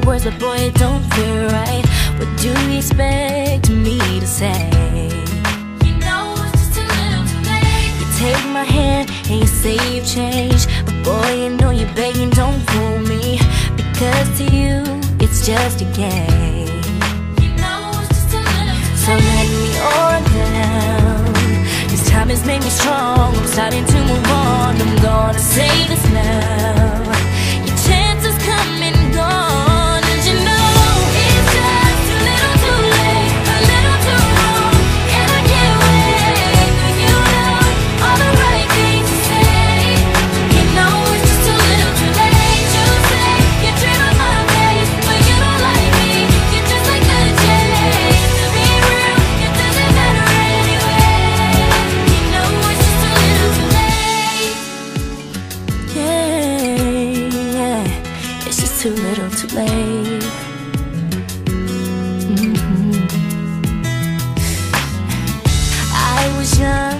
words, but boy, it don't feel right. What do you expect me to say? You know it's just too little too late. You take my hand and you say you've changed, but boy, you know you're begging, don't fool me, because to you, it's just a game. You know it's just too little too late. So let me on down. This time has made me strong. I'm starting to move on. I'm gonna say this now. Your chances come and gone, and you know it's just too little too late, a little too wrong, and I can't wait for you know all the right things to say. You know it's just too little too late. You say you dream of my face, but you don't like me. You're just like the chase. To be real, it doesn't matter anyway. You know it's just too little too late. Yeah, it's just too little too late. I was young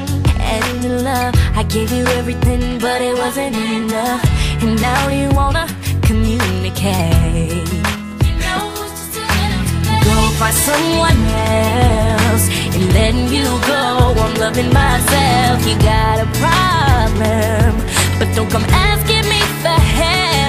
and in love. I gave you everything, but it wasn't enough. And now you wanna communicate. You know it's just too little too late. Go find someone else and letting you go. I'm loving myself. You got a problem, but don't come asking me for help.